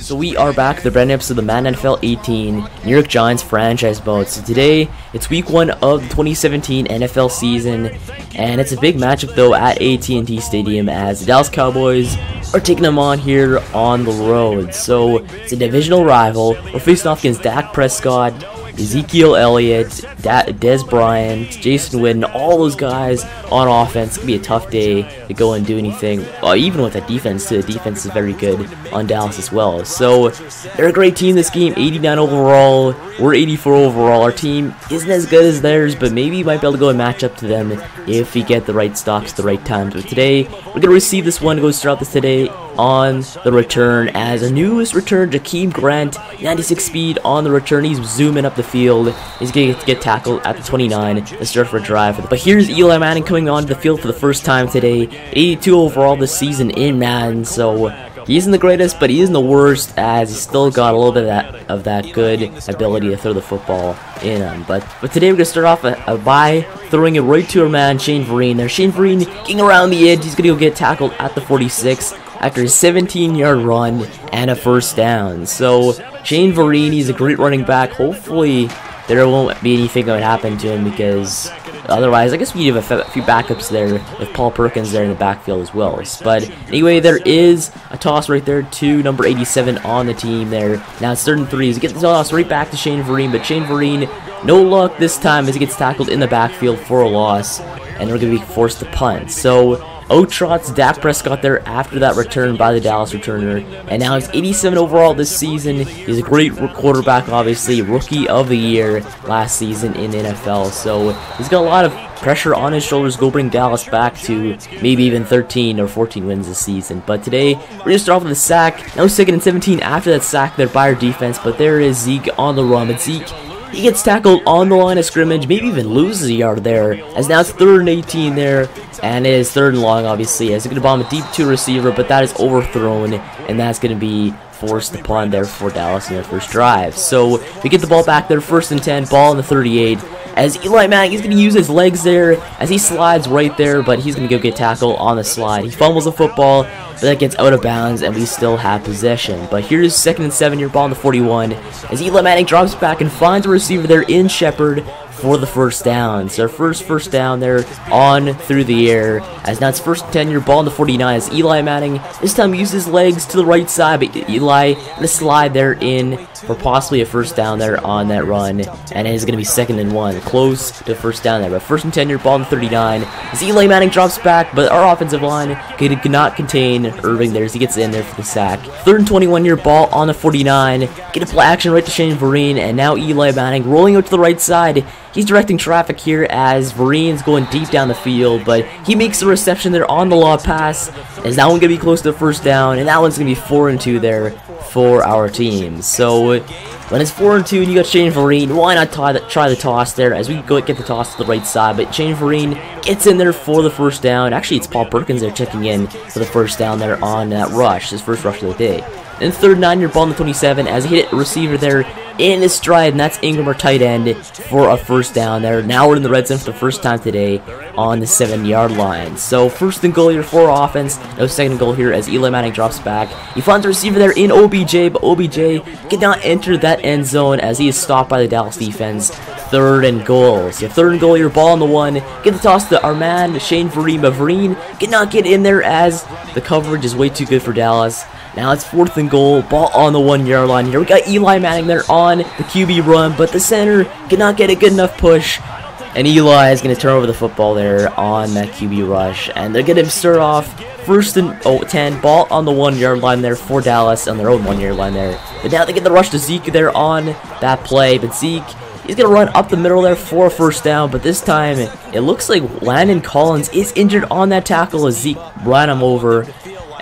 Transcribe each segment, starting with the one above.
So we are back to the brand new episode of the Madden NFL 18 New York Giants franchise mode. So today, it's week 1 of the 2017 NFL season, and it's a big matchup though at AT&T Stadium as the Dallas Cowboys are taking them on here on the road. So it's a divisional rival. We're facing off against Dak Prescott, Ezekiel Elliott, Dez Bryant, Jason Witten, all those guys on offense. It's going to be a tough day to go and do anything, even with that defense too. The defense is very good on Dallas as well. So they're a great team this game, 89 overall, we're 84 overall. Our team isn't as good as theirs, but maybe you might be able to go and match up to them if we get the right stocks at the right times. But today, we're going to receive this one, go start this today on the return as a newest return, Jakeem Grant, 96 speed on the return. He's zooming up the field. He's going to get tackled at the 29. Let's start for a drive. But here's Eli Manning coming onto the field for the first time today. 82 overall this season in Madden, so he isn't the greatest, but he isn't the worst, as he's still got a little bit of that good ability to throw the football in him. But today we're going to start off by throwing it right to our man, Shane Vereen. There, Shane Vereen getting around the edge. He's going to go get tackled at the 46 after a 17-yard run and a first down. So Shane Vereen, he's a great running back. Hopefully there won't be anything that would happen to him, because otherwise, I guess we have a few backups there with Paul Perkins there in the backfield as well. But anyway, there is a toss right there to number 87 on the team there. Now it's 3rd and 3. He gets the toss right back to Shane Vereen, but Shane Vereen, no luck this time as he gets tackled in the backfield for a loss, and we're going to be forced to punt. So trots Dak Prescott there after that return by the Dallas returner, and now he's 87 overall this season. He's a great quarterback, obviously, rookie of the year last season in the NFL, so he's got a lot of pressure on his shoulders to go bring Dallas back to maybe even 13 or 14 wins this season. But today, we're going to start off with a sack. Now 2nd and 17 after that sack there by our defense, but there is Zeke on the run, but Zeke, he gets tackled on the line of scrimmage, maybe even loses a yard there, as now it's 3rd and 18 there, and it is 3rd and long, obviously, as he's going to bomb a deep to receiver, but that is overthrown, and that's going to be forced to punt there for Dallas in their first drive. So we get the ball back there, 1st and 10, ball on the 38, as Eli Manning, he's going to use his legs there, as he slides right there, but he's going to go get tackled on the slide. He fumbles the football, but that gets out of bounds, and we still have possession. But here's 2nd and 7, your ball on the 41, as Eli Manning drops back and finds a receiver there in Shepard for the first down. So our first down there on through the air, as now it's 1st and 10, your ball on the 49, as Eli Manning this time uses his legs to the right side, but Eli going to slide there in for possibly a first down there on that run, and it is going to be 2nd and 1, close to first down there. But 1st and 10, your ball on the 39, as Eli Manning drops back, but our offensive line could not contain Irving there as he gets in there for the sack. 3rd and 21, your ball on the 49, get a play action right to Shane Vereen, and now Eli Manning rolling out to the right side. He's directing traffic here as Vereen's going deep down the field, but he makes the reception there on the lob pass, as that one going to be close to first down, and that one's going to be 4 and 2 there for our team. So when it's 4 and 2 and you got Shane Vereen, why not try the toss there, as we go get the toss to the right side, but Shane Vereen gets in there for the first down. Actually, it's Paul Perkins there checking in for the first down there on that rush, his first rush of the day. Then 3rd and 9, your ball on the 27, as he hit a receiver there in his stride, and that's Ingram, our tight end, for a first down there. Now we're in the red zone for the first time today on the 7-yard line. So 1st and goal here for offense, no 2nd and goal here as Eli Manning drops back. He finds a receiver there in OBJ, but OBJ cannot enter that end zone as he is stopped by the Dallas defense. 3rd and goal. So 3rd and goal, your ball on the 1. Get the toss to our man, Shane Vereen, but Vereen cannot get in there as the coverage is way too good for Dallas. Now it's 4th and goal, ball on the 1-yard line. Here we got Eli Manning there on the QB run, but the center cannot get a good enough push, and Eli is going to turn over the football there on that QB rush, and they're going to start off 1st and 10, ball on the 1-yard line there for Dallas on their own 1-yard line there. But now they get the rush to Zeke there on that play, but Zeke, he's going to run up the middle there for a first down, but this time it looks like Landon Collins is injured on that tackle as Zeke ran him over.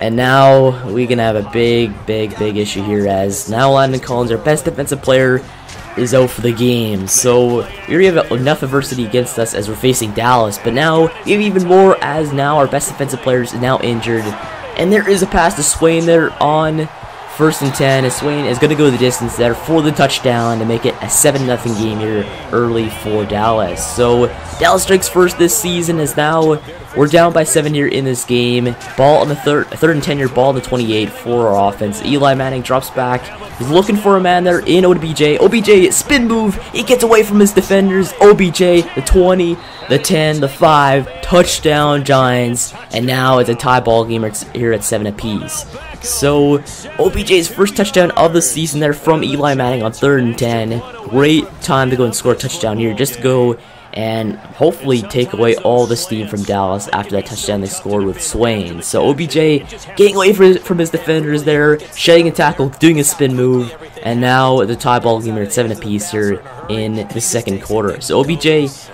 And now we're going to have a big issue here, as now Landon Collins, our best defensive player, is out for the game. So we already have enough adversity against us as we're facing Dallas, but now we have even more, as now our best defensive player is now injured. And there is a pass to Swain there on 1st and 10, as Swain is going to go the distance there for the touchdown to make it a 7-0 game here early for Dallas. So Dallas strikes first this season, as now We're down by 7 here in this game. Ball on the third and 10 yard, ball on the 28 for our offense. Eli Manning drops back. He's looking for a man there in OBJ. OBJ, spin move. He gets away from his defenders. OBJ, the 20, the 10, the 5. Touchdown, Giants. And now it's a tie ball game here at 7 apiece. So, OBJ's first touchdown of the season there from Eli Manning on 3rd and 10. Great time to go and score a touchdown here. Just to go and hopefully take away all the steam from Dallas after that touchdown they scored with Swain. So OBJ getting away from his defenders there, shedding a tackle, doing a spin move, and now the tie ball game at 7 apiece here in the second quarter. So OBJ,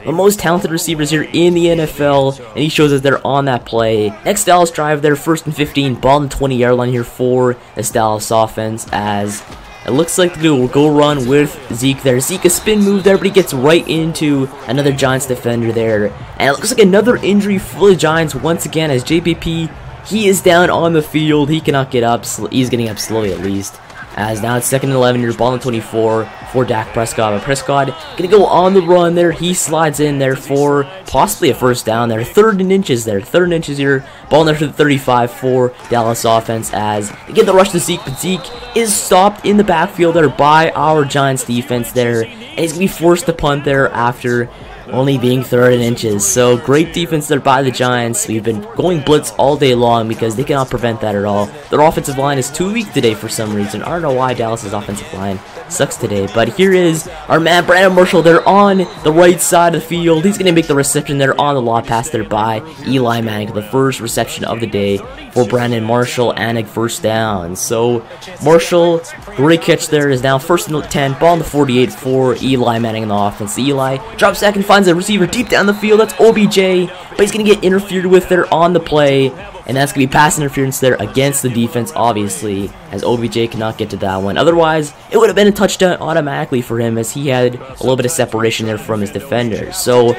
the most talented receivers here in the NFL, and he shows us they're on that play. Next Dallas drive there, 1st and 15, ball on the 20-yard line here for this Dallas offense, as it looks like they'll go run with Zeke there. Zeke a spin move there, but he gets right into another Giants defender there. And it looks like another injury for the Giants once again, as JPP, he is down on the field. He cannot get up. He's getting up slowly at least. As now it's 2nd and 11 here, ball on 24 for Dak Prescott. But Prescott gonna go on the run there. He slides in there for possibly a first down there. 3rd and inches there. 3rd and inches here. Ball there to the 35 for Dallas offense as they get the rush to Zeke. But Zeke is stopped in the backfield there by our Giants defense there. And he's gonna be forced to punt there after only being 3rd and inches. So great defense there by the Giants. We've been going blitz all day long because they cannot prevent that at all. Their offensive line is too weak today for some reason. I don't know why Dallas's offensive line sucks today, but here is our man Brandon Marshall there on the right side of the field. He's going to make the reception there on the lot pass there by Eli Manning, the first reception of the day for Brandon Marshall and a first down. So Marshall, great catch there, is now 1st and 10, ball on the 48 for Eli Manning in the offense. Eli drops back and finds a receiver deep down the field. That's OBJ, but he's going to get interfered with there on the play. And that's going to be pass interference there against the defense, obviously, as OBJ cannot get to that one. Otherwise, it would have been a touchdown automatically for him, as he had a little bit of separation there from his defenders. So,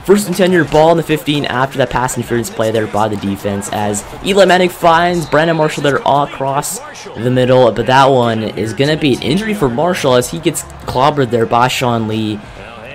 1st and 10 yard, ball on the 15 after that pass interference play there by the defense, as Eli Manning finds Brandon Marshall there all across the middle. But that one is going to be an injury for Marshall, as he gets clobbered there by Sean Lee.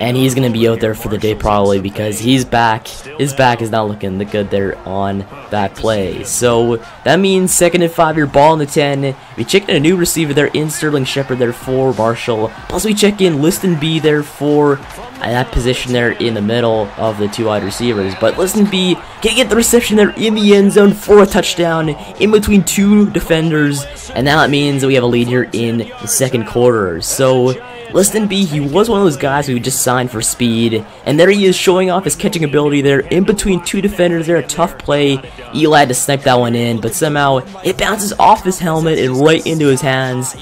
And he's going to be out there for the day probably because he's back. His back is not looking good there on that play. So that means 2nd and 5 yard, ball on the 10. We checked in a new receiver there in Sterling Shepard there for Marshall. Plus we check in Liston B there for that position there in the middle of the 2 wide receivers. But Liston B can get the reception there in the end zone for a touchdown in between 2 defenders. And now it means that we have a lead here in the second quarter. So Liston B, he was one of those guys who just signed for speed, and there he is showing off his catching ability there in between 2 defenders there. A tough play. Eli had to snipe that one in, but somehow it bounces off his helmet and right into his hands.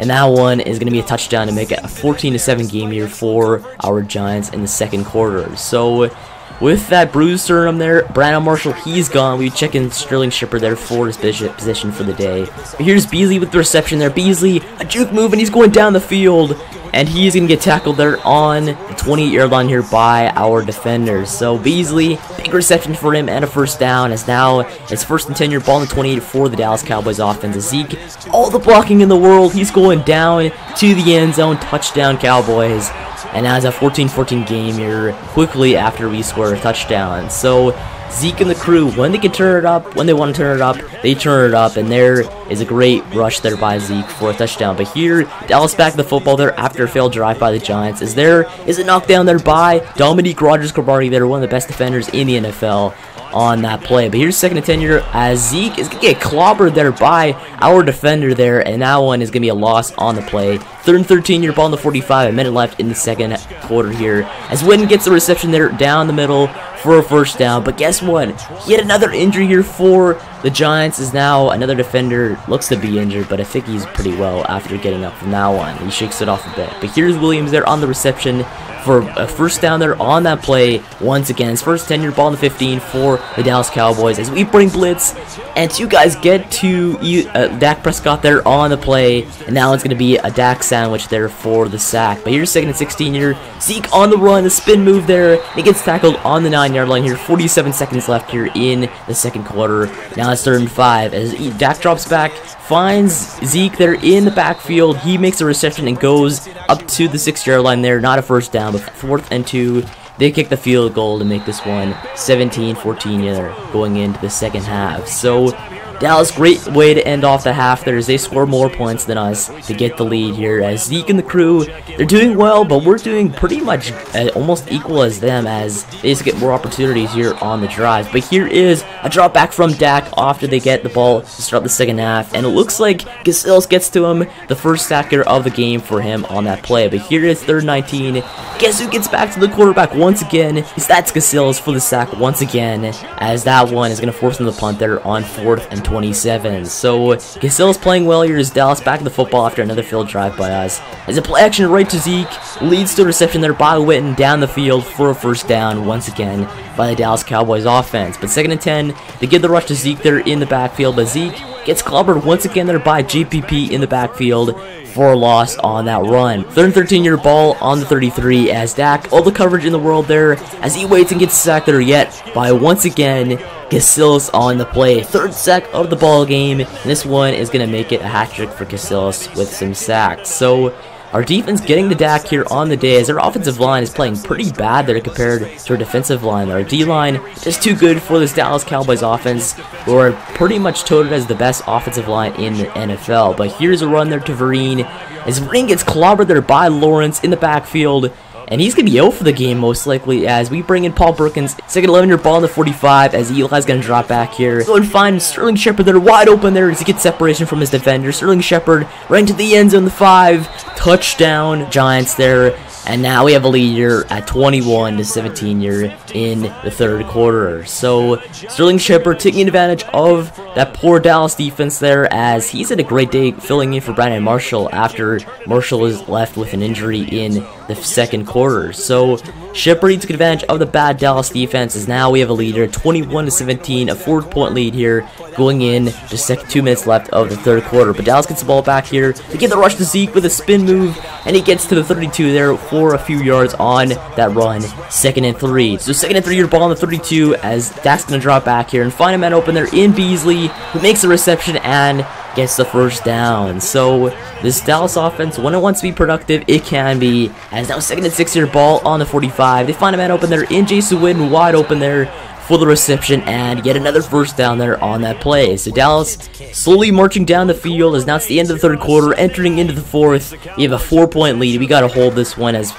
And that one is going to be a touchdown to make it a 14-7 game here for our Giants in the second quarter. So with that bruised sternum there, Brandon Marshall, he's gone. We check in Sterling Shepard there for his position for the day. But here's Beasley with the reception there. Beasley, a juke move, and he's going down the field. And he's going to get tackled there on the 28-yard line here by our defenders. So Beasley, big reception for him and a first down, as now it's 1st and 10 yard, ball on the 28 for the Dallas Cowboys offense. Zeke, all the blocking in the world, he's going down to the end zone. Touchdown Cowboys. And now it's a 14-14 game here quickly after we score a touchdown. So Zeke and the crew, when they can turn it up, when they want to turn it up, they turn it up. And there is a great rush there by Zeke for a touchdown. But here, Dallas back to the football there after a failed drive by the Giants. Is a knockdown there by Dominique Rodgers-Cromartie there, one of the best defenders in the NFL on that play. But here's 2nd and 10 yard, as Zeke is going to get clobbered there by our defender there, and that one is going to be a loss on the play. 3rd and 13 yard, ball on the 45, a minute left in the second quarter here, as Wynn gets the reception there down the middle for a first down. But guess what? He had another injury here for the Giants, as now another defender looks to be injured, but I think he's pretty well after getting up from that one. He shakes it off a bit. But here's Williams there on the reception for a first down there on that play. Once again, his first 10 yard, ball on the 15 for the Dallas Cowboys, as we bring blitz, and 2 guys get to Dak Prescott there on the play, and now it's going to be a Dak sandwich there for the sack. But here's 2nd and 16 here, Zeke on the run, the spin move there, and he gets tackled on the 9-yard line here. 47 seconds left here in the second quarter. Now it's 3rd and 5, as Dak drops back, finds Zeke there in the backfield. He makes a reception and goes up to the 6-yard line there. Not a first down, but 4th and 2 they kick the field goal to make this one 17-14 there going into the second half. So Dallas, great way to end off the half there as they score more points than us to get the lead here. As Zeke and the crew, they're doing well, but we're doing pretty much almost equal as them as they just get more opportunities here on the drives. But here is a drop back from Dak after they get the ball to start the second half, and it looks like Casillas gets to him, the first sacker of the game for him on that play. But here is 3rd and 19. Guess who gets back to the quarterback once again? That's Casillas for the sack once again, as that one is going to force him to punt there on 4th and 27. So Casillas playing well here as Dallas back in the football after another field drive by us. As a play action right to Zeke leads to a reception there by Witten down the field for a first down once again by the Dallas Cowboys offense. But 2nd and 10, they give the rush to Zeke there in the backfield, but Zeke gets clobbered once again there by JPP in the backfield for a loss on that run. 3rd and 13 yard ball on the 33 as Dak, all the coverage in the world there as he waits and gets sacked there yet by once again Casillas on the play. 3rd sack of the ball game, and this one is going to make it a hat trick for Casillas with some sacks. So our defense getting the Dak here on the day as our offensive line is playing pretty bad there compared to our defensive line. Our D-line just too good for this Dallas Cowboys offense, who are pretty much touted as the best offensive line in the NFL. But here's a run there to Vereen as Vereen gets clobbered there by Lawrence in the backfield, and he's going to be out for the game most likely as we bring in Paul Perkins. 2nd 11 yard ball on the 45 as Eli's going to drop back here. Go and find Sterling Shepard there wide open there as he gets separation from his defender. Sterling Shepard right into the end zone, the 5. Touchdown Giants there. And now we have a lead here at 21-17 here in the 3rd quarter. So Sterling Shepard taking advantage of that poor Dallas defense there as he's had a great day filling in for Brandon Marshall after Marshall was left with an injury in the 2nd quarter. So Shepard took advantage of the bad Dallas defense as now we have a lead here 21-17, a 4-point lead here going in just 2 minutes left of the 3rd quarter. But Dallas gets the ball back here to get the rush to Zeke with a spin move, and he gets to the 32 there for a few yards on that run. 2nd and 3. So 2nd and 3 yard ball on the 32 as Dak's going to drop back here and find a man open there in Beasley, who makes the reception and gets the first down. So this Dallas offense, when it wants to be productive, it can be. As now 2nd and 6 yard ball on the 45. They find a man open there in Jason Witten, wide open there for the reception, and yet another first down there on that play. So Dallas slowly marching down the field as now it's the end of the 3rd quarter, entering into the 4th. You have a 4-point lead. We got to hold this one as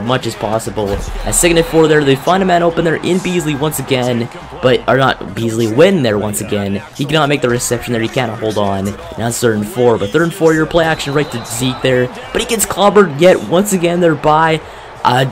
much as possible. At 2nd and 4 there, they find a man open there in Beasley once again, or not Beasley, Witten there once again. He cannot make the reception there. He cannot hold on. Now it's 3rd and 4, but 3rd and 4 your play action right to Zeke there, but he gets clobbered yet once again there by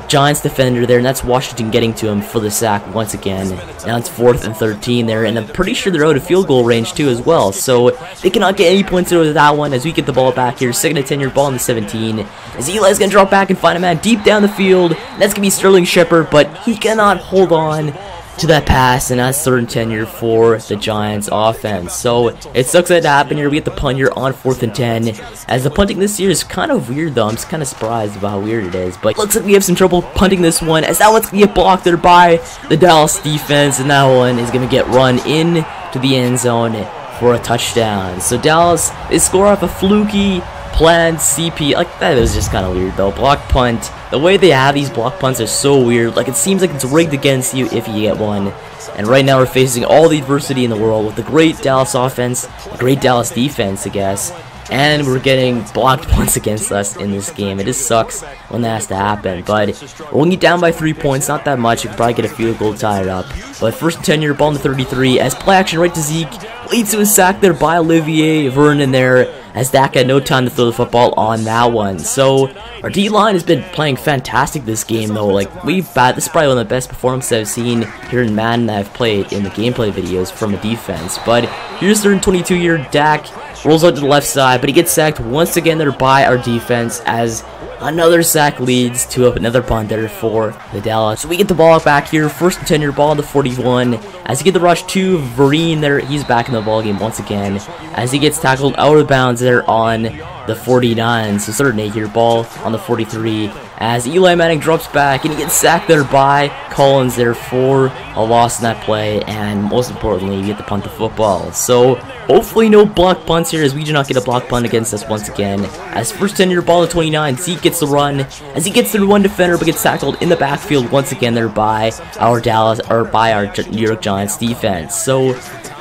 Giants defender there, and that's Washington getting to him for the sack once again. Now it's 4th and 13 there, and I'm pretty sure they're out of field goal range too as well, so they cannot get any points out of that one as we get the ball back here. 2nd and 10 yard ball on the 17 as Eli's going to drop back and find a man deep down the field. That's going to be Sterling Shepard, but he cannot hold on to that pass, and that's 3rd and 10 here for the Giants offense. So it sucks that happened here. We get the punt here on 4th and 10 as the punting this year is kind of weird though. I'm just kind of surprised about how weird it is, but looks like we have some trouble punting this one as that one's gonna get blocked there by the Dallas defense, and that one is gonna get run in to the end zone for a touchdown. So Dallas, they score off a fluky planned CP. Like, that was just kind of weird though. Block punt. The way they have these block punts are so weird. Like, it seems like it's rigged against you if you get one. And right now we're facing all the adversity in the world with the great Dallas offense, a great Dallas defense, I guess. And we're getting blocked punts against us in this game. It just sucks when that has to happen. But we're only down by 3 points, not that much. You could probably get a field goal to tie it up. But 1st and 10 yard ball in the 33 as play action right to Zeke leads to a sack there by Olivier Vernon there, as Dak had no time to throw the football on that one. So our D-line has been playing fantastic this game though. Like, this is probably one of the best performances I've seen here in Madden that I've played in the gameplay videos from a defense. But here's 3rd and 22 here. Dak rolls out to the left side, but he gets sacked once again there by our defense as another sack leads to another punt there for the Dallas. So we get the ball back here. 1st and 10 yard ball to 41 as he get the rush to Vereen there. He's back in the ball game once again as he gets tackled out of bounds there on the 49. So 3rd and 8 yard ball on the 43 as Eli Manning drops back and he gets sacked there by Collins there for a loss in that play, and most importantly we get the punt the football. So hopefully no block punts here as we do not get a block punt against us once again. As 1st 10 yard ball to 29, Zeke gets the run as he gets through one defender but gets tackled in the backfield once again there by our New York Giants defense. So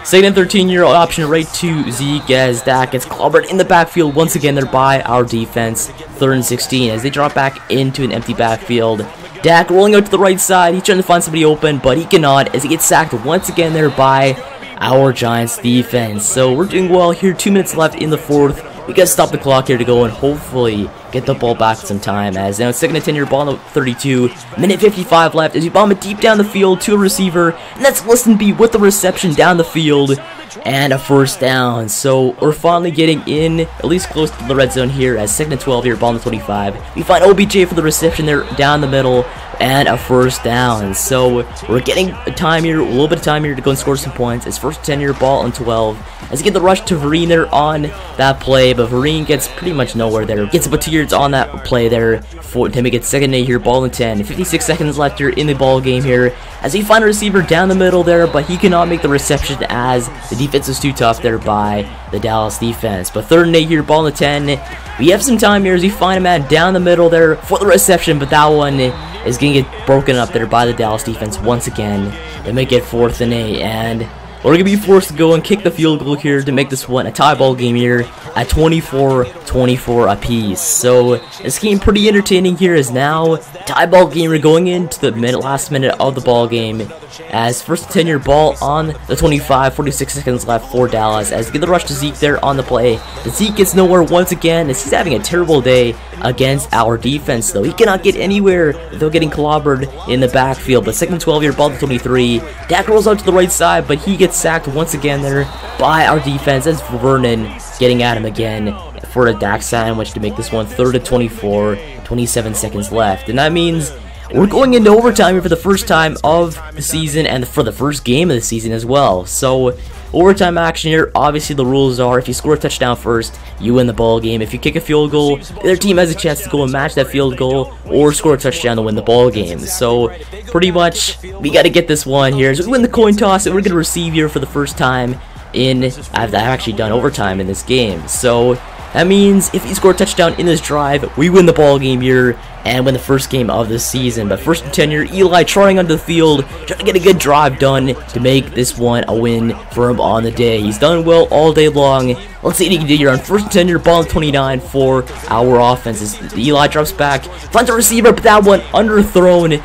second and 13 year option right to Zeke as Dak gets clobbered in the backfield once again there by our defense. Third and 16 as they drop back into an empty backfield. Dak rolling out to the right side. He's trying to find somebody open, but he cannot as he gets sacked once again there by our Giants defense. So we're doing well here. 2 minutes left in the fourth. We gotta stop the clock here to go and hopefully get the ball back some time. As now it's second and 10 year ball, 32, minute 55 left as we bomb it deep down the field to a receiver, and that's Listen B with the reception down the field and a first down. So we're finally getting in at least close to the red zone here as second and 12 here, ball on the 25. We find OBJ for the reception there down the middle and a first down. So we're getting time here, a little bit of time here to go and score some points. It's first 10 year ball on 12 as we get the rush to Vereen there on that play, but Vereen gets pretty much nowhere there. Gets about 2 yards on that play there to make it second and 8 here, ball and 10. 56 seconds left here in the ball game here as we find a receiver down the middle there, but he cannot make the reception as the defense is too tough there by the Dallas defense. But third and 8 here, ball and 10. We have some time here as we find a man down the middle there for the reception, but that one is going to get broken up there by the Dallas defense once again. They make it fourth and 8, and we're going to be forced to go and kick the field goal here to make this one a tie ball game here at 24-24 apiece. So this game pretty entertaining here as now tie ball game. We're going into the last minute of the ball game as first 10 year ball on the 25, 46 seconds left for Dallas as they get the rush to Zeke there on the play. But Zeke gets nowhere once again as he's having a terrible day against our defense though. He cannot get anywhere without getting clobbered in the backfield. But second 12 year ball to 23. Dak rolls out to the right side, but he gets sacked once again there by our defense. That's Vernon getting at him again for a Dak sandwich to make this one third and 24, 27 seconds left. And that means we're going into overtime here for the first time of the season and for the first game of the season as well. So overtime action here. Obviously the rules are if you score a touchdown first, you win the ball game. If you kick a field goal, the other team has a chance to go and match that field goal or score a touchdown to win the ball game. So pretty much we got to get this one here. So we win the coin toss and we're going to receive here for the first time in I've actually done overtime in this game. So that means if you score a touchdown in this drive, we win the ball game here and win the first game of the season. But first and 10 here, Eli trotting onto the field, trying to get a good drive done to make this one a win for him on the day. He's done well all day long. Let's see what he can do here on first and 10 here, ball 29 for our offense. As Eli drops back, finds a receiver, but that one underthrown.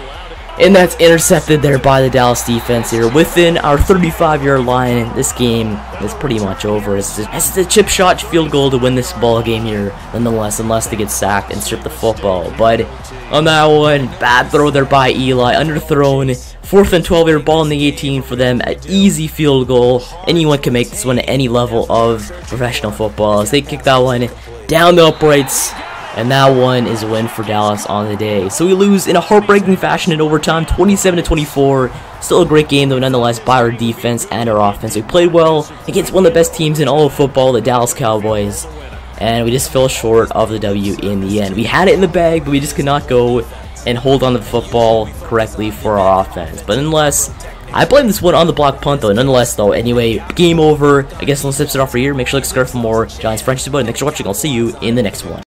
And that's intercepted there by the Dallas defense here within our 35-yard line. This game is pretty much over. It's a chip shot field goal to win this ball game here, nonetheless, unless they get sacked and strip the football. But on that one, bad throw there by Eli, underthrown. Fourth and 12 here, ball in the 18 for them. An easy field goal. Anyone can make this one at any level of professional football as they kick that one down the uprights. And that one is a win for Dallas on the day. So we lose in a heartbreaking fashion in overtime, 27-24. Still a great game though, nonetheless, by our defense and our offense. We played well against one of the best teams in all of football, the Dallas Cowboys. And we just fell short of the W in the end. We had it in the bag, but we just could not go and hold on to the football correctly for our offense. But nonetheless, I blame this one on the block punt though. Nonetheless though, anyway, game over. I guess let's tips it off for here. Make sure to subscribe for more Giants French about it. Thanks for watching. I'll see you in the next one.